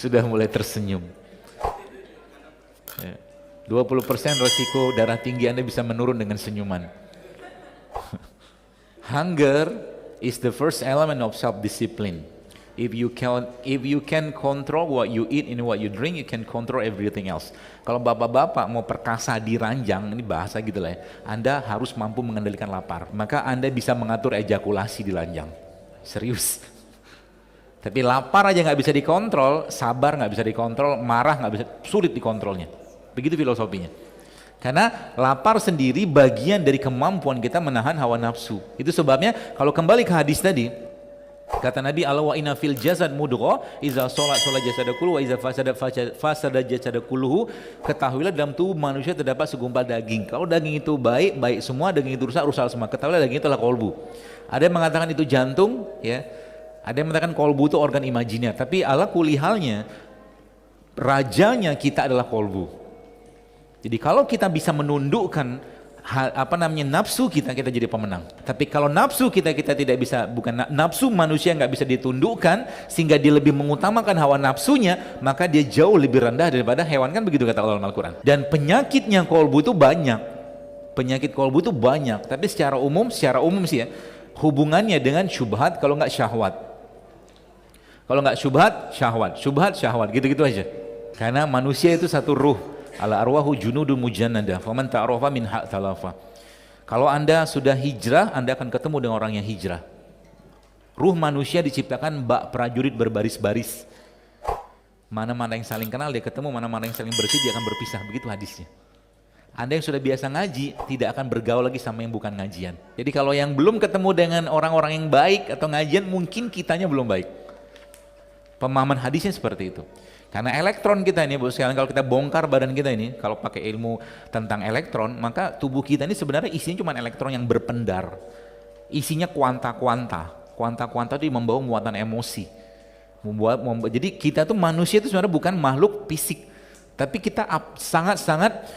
sudah mulai tersenyum. Ya. 20% resiko darah tinggi Anda bisa menurun dengan senyuman. Hunger is the first element of self-discipline. If you can control what you eat and what you drink, you can control everything else. Kalau bapak-bapak mau perkasa di ranjang, ini bahasa gitu lah ya, Anda harus mampu mengendalikan lapar. Maka Anda bisa mengatur ejakulasi di ranjang. Serius. Tapi lapar aja nggak bisa dikontrol, sabar nggak bisa dikontrol, marah nggak bisa, sulit dikontrolnya. Begitu filosofinya. Karena lapar sendiri bagian dari kemampuan kita menahan hawa nafsu. Itu sebabnya kalau kembali ke hadis tadi, kata Nabi, ala wa inna fil jasad mudghah, iza sholat jasada kulluhu, wa iza fasada jasada kulluhu. Ketahuilah dalam tubuh manusia terdapat segumpal daging. Kalau daging itu baik, baik semua, daging itu rusak, rusak semua. Ketahuilah daging itu adalah kolbu. Ada yang mengatakan itu jantung, ya. Ada yang mengatakan kolbu itu organ imajiner. Tapi ala kulihalnya, rajanya kita adalah kolbu. Jadi kalau kita bisa menundukkan nafsu kita jadi pemenang. Tapi kalau nafsu kita tidak bisa, bukan nafsu manusia nggak bisa ditundukkan sehingga dia lebih mengutamakan hawa nafsunya, maka dia jauh lebih rendah daripada hewan, kan begitu kata Allah dalam Al-Quran. Dan penyakitnya kolbu itu banyak. Penyakit kolbu itu banyak. Tapi secara umum sih ya, hubungannya dengan syubhat, kalau nggak syahwat. Kalau nggak syubhat, syahwat, gitu-gitu aja. Karena manusia itu satu ruh. Ala arwahu junudun mujannada faman ta'arafa min haq talafa. Kalau Anda sudah hijrah, Anda akan ketemu dengan orang yang hijrah. Ruh manusia diciptakan bak prajurit berbaris-baris. Mana-mana yang saling kenal dia ketemu, mana-mana yang saling bersih dia akan berpisah. Begitu hadisnya. Anda yang sudah biasa ngaji tidak akan bergaul lagi sama yang bukan ngajian. Jadi kalau yang belum ketemu dengan orang-orang yang baik atau ngajian, mungkin kitanya belum baik. Pemahaman hadisnya seperti itu. Karena elektron kita ini, sekarang kalau kita bongkar badan kita ini, kalau pakai ilmu tentang elektron, maka tubuh kita ini sebenarnya isinya cuma elektron yang berpendar. Isinya kuanta-kuanta. Kuanta-kuanta itu membawa muatan emosi. Jadi kita tuh manusia itu sebenarnya bukan makhluk fisik, tapi kita sangat-sangat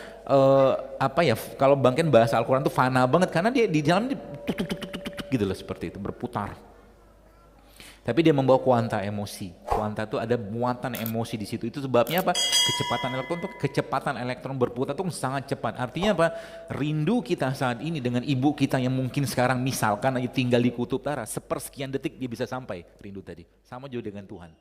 kalau bangkit bahasa Al-Quran itu fana banget, karena dia di dalamnya tuk gitu loh, seperti itu, berputar. Tapi dia membawa kuanta emosi. Kuanta itu ada muatan emosi di situ. Itu sebabnya apa? Kecepatan elektron berputar itu sangat cepat. Artinya apa? Rindu kita saat ini dengan ibu kita yang mungkin sekarang misalkan aja tinggal di kutub utara, sepersekian detik dia bisa sampai rindu tadi. Sama juga dengan Tuhan.